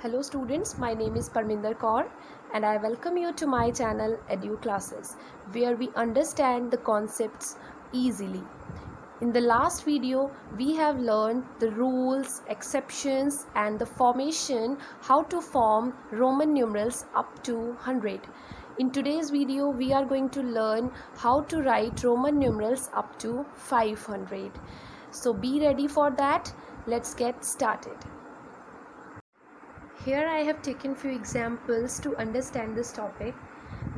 Hello students, my name is Parminder Kaur and I welcome you to my channel Edu Classes, where we understand the concepts easily. In the last video, we have learned the rules, exceptions and the formation, how to form Roman numerals up to 100. In today's video, we are going to learn how to write Roman numerals up to 500. So be ready for that. Let's get started. Here I have taken few examples to understand this topic.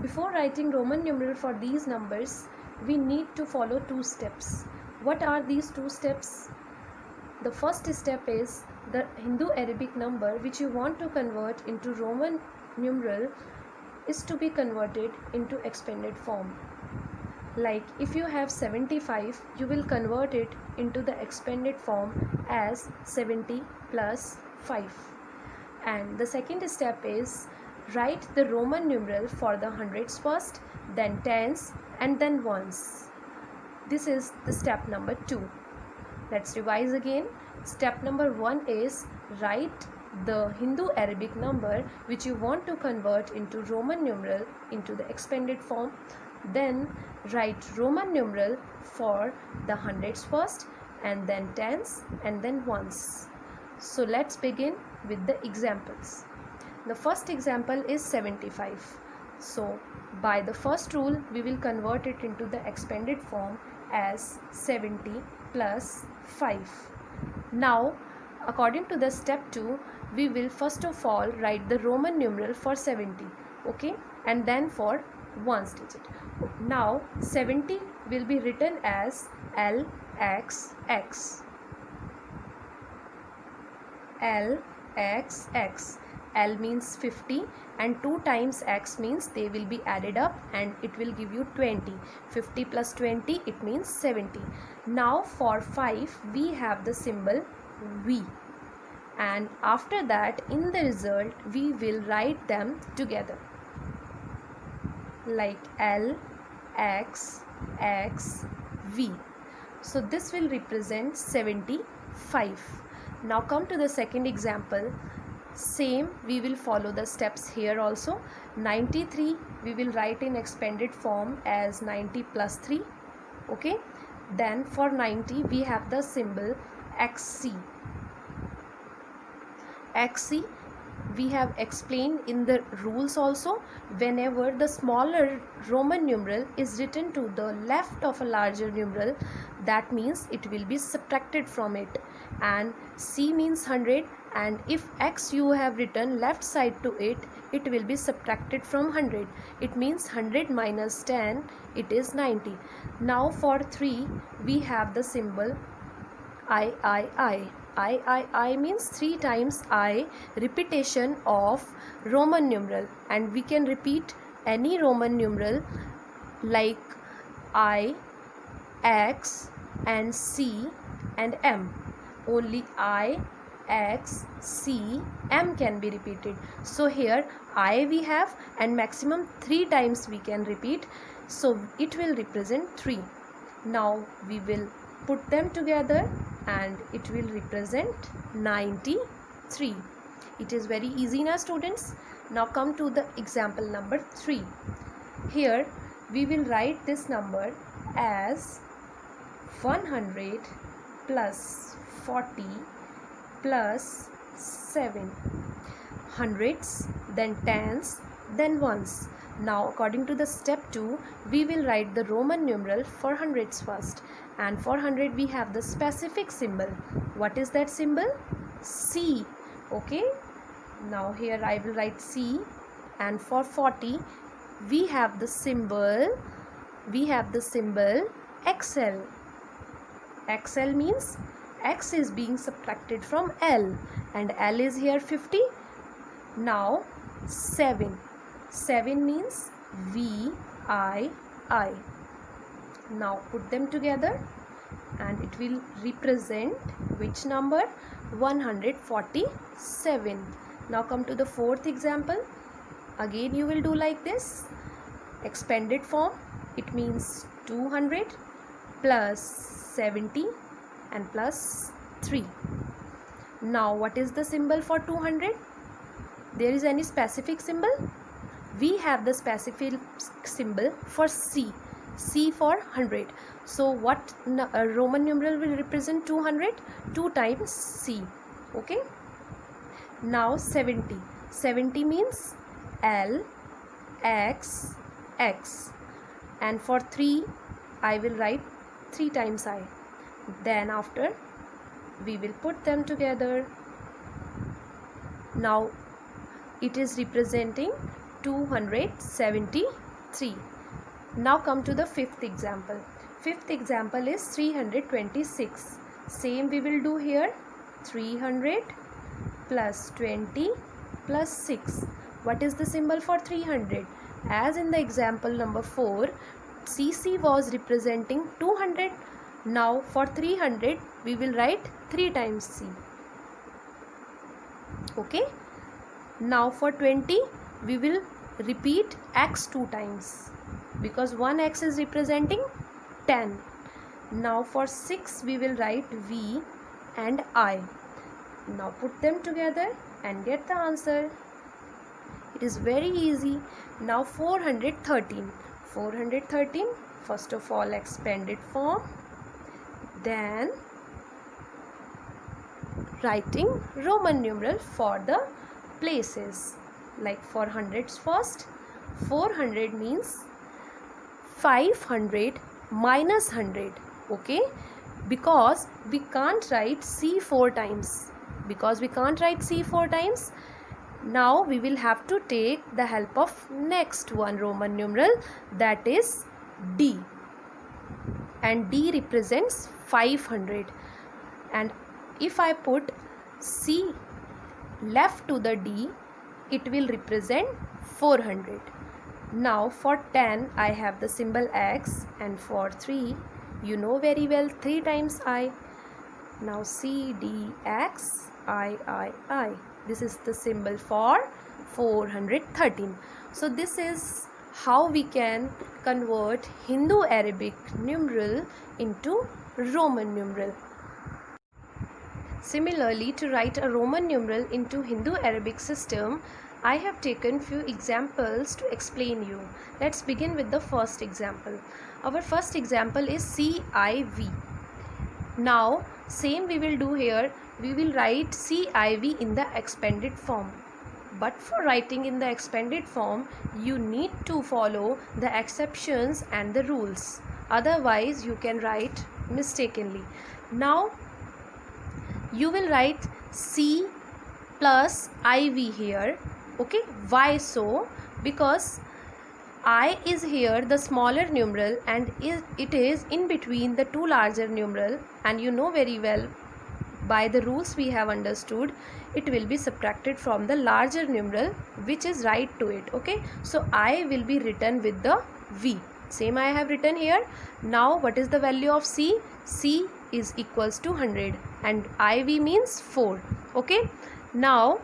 Before writing Roman numeral for these numbers, we need to follow two steps. What are these two steps? The first step is the Hindu Arabic number which you want to convert into Roman numeral is to be converted into expanded form. Like if you have 75, you will convert it into the expanded form as 70 plus 5. And the second step is write the Roman numeral for the hundreds first, then tens and then ones. This is the step number 2. Let's revise again. Step number 1 is write the Hindu Arabic number which you want to convert into Roman numeral into the expanded form. Then write Roman numeral for the hundreds first and then tens and then ones. So let's begin with the examples. The first example is 75. So by the first rule, we will convert it into the expanded form as 70 plus 5. Now according to the step 2, we will first of all write the Roman numeral for 70, okay, and then for ones digit. Now 70 will be written as LXX. LXX. L means 50 and 2 times X means they will be added up and it will give you 20. 50 plus 20 it means 70. Now for 5 we have the symbol V, and after that in the result we will write them together like L, X, X, V. So this will represent 75. Now come to the second example. Same, we will follow the steps here also. 93 we will write in expanded form as 90 plus 3, okay. Then for 90 we have the symbol XC. XC we have explained in the rules also. Whenever the smaller Roman numeral is written to the left of a larger numeral, that means it will be subtracted from it, and C means 100, and if X you have written left side to it, it will be subtracted from 100. It means 100 minus 10, it is 90. Now for 3 we have the symbol I. I means 3 times I, repetition of Roman numeral, and we can repeat any Roman numeral like I, X and C and M. Only I, X, C, M can be repeated. So here I we have, and maximum 3 times we can repeat, so it will represent 3. Now we will put them together and it will represent 93. It is very easy now students. Now come to the example number 3. Here we will write this number as 100 plus 40 plus 7. Hundreds, then tens, then ones. Now according to the step 2, we will write the Roman numeral for hundreds first, and for 100 we have the specific symbol. What is that symbol? C, okay. Now here I will write C, and for 40 we have the symbol XL. XL means X is being subtracted from L, and L is here 50. Now 7 means VII. Now put them together and it will represent which number? 147. Now come to the fourth example. Again you will do like this. Expanded form, it means 200 plus 70 and plus 3. Now what is the symbol for 200? There is any specific symbol? We have the specific symbol for C. C for 100. So what Roman numeral will represent 200? 2 times C. Okay. Now 70. 70 means L, X, X. And for 3, I will write 3 times I. Then after, we will put them together. Now it is representing 273. Now come to the fifth example. Fifth example is 326. Same we will do here. 300 plus 20 plus 6. What is the symbol for 300? As in the example number 4, CC was representing 200. Now for 300, we will write 3 times C. Okay. Now for 20, we will repeat X 2 times because one X is representing 10. Now for 6, we will write V and I. Now put them together and get the answer. It is very easy. Now 413. 413, first of all expanded form, then writing Roman numeral for the places. Like for hundreds first, 400 means 500 minus 100. Okay, because we can't write C 4 times. Now we will have to take the help of next one Roman numeral, that is D. And D represents 500. And if I put C left to the D, it will represent 400. Now for 10, I have the symbol X, and for 3, you know very well, 3 times I. Now C, D, X, I. This is the symbol for 413. So this is how we can convert Hindu-Arabic numeral into Roman numeral. Similarly, to write a Roman numeral into Hindu-Arabic system, I have taken few examples to explain you. Let's begin with the first example. Our first example is CIV. Now, same we will do here. We will write CIV in the expanded form. But for writing in the expanded form, you need to follow the exceptions and the rules. Otherwise, you can write mistakenly. Now, you will write C plus IV here. Okay, why so? Because I is here the smaller numeral and it is in between the two larger numeral, and you know very well by the rules we have understood, it will be subtracted from the larger numeral which is right to it. Okay, so I will be written with the V. Same I have written here. Now what is the value of C? C is equals to 100 and IV means 4. Okay, now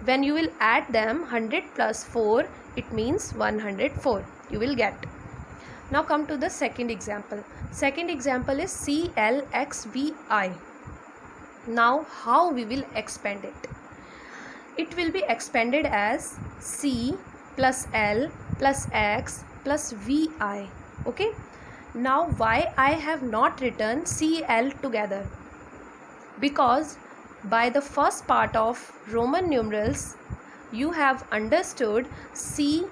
when you will add them, 100 plus 4, it means 104 you will get. Now come to the second example. Second example is CLXVI. Now how we will expand it? It will be expanded as C plus L plus X plus VI. Okay, now why I have not written CL together? Because by the first part of Roman numerals, you have understood C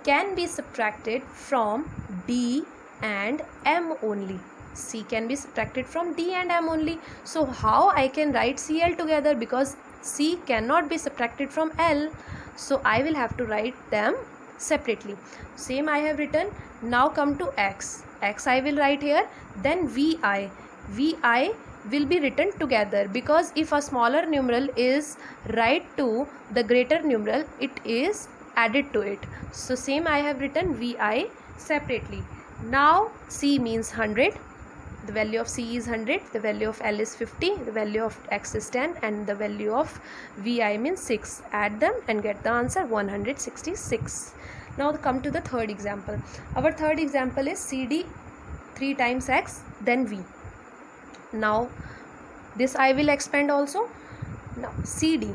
can be subtracted from D and M only. C can be subtracted from D and M only. So how I can write CL together? Because C cannot be subtracted from L. So I will have to write them separately. Same I have written. Now come to X. X I will write here. Then VI. VI will be written together, because if a smaller numeral is right to the greater numeral, it is added to it. So same I have written VI separately. Now C means 100. The value of C is 100, the value of L is 50, the value of X is 10, and the value of VI means 6. Add them and get the answer 166. Now come to the third example. Our third example is CD 3 times X then V. Now this I will expand also. Now CD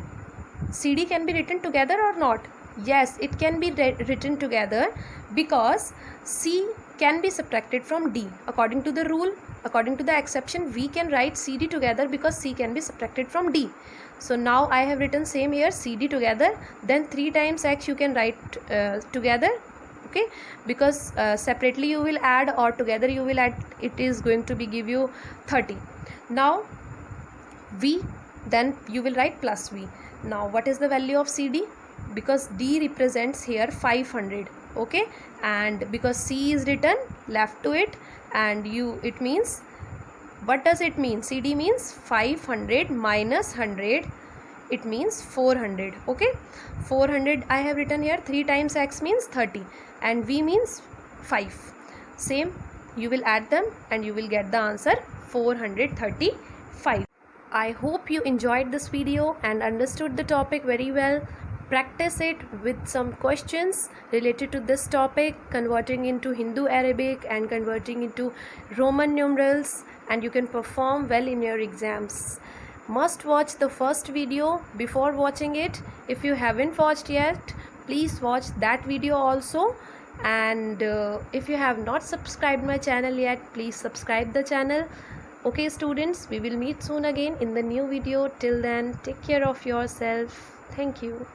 CD can be written together or not? Yes, it can be written together because C can be subtracted from D. According to the rule, according to the exception, we can write CD together because C can be subtracted from D. So now I have written same here, CD together, then 3 times X you can write together, okay, because separately you will add or together you will add, it is going to be give you 30. Now V, then you will write plus V. Now what is the value of CD? Because D represents here 500, okay, and because C is written left to it, and it means, what does it mean? CD means 500 minus 100, it means 400, okay. 400 I have written here, 3 times X means 30 and V means 5. Same, you will add them and you will get the answer 435. I hope you enjoyed this video and understood the topic very well. Practice it with some questions related to this topic, converting into Hindu Arabic and converting into Roman numerals, and you can perform well in your exams. Must watch the first video before watching it. If you haven't watched yet, please watch that video also. And if you have not subscribed my channel yet, please subscribe the channel. Okay students, we will meet soon again in the new video. Till then, take care of yourself. Thank you.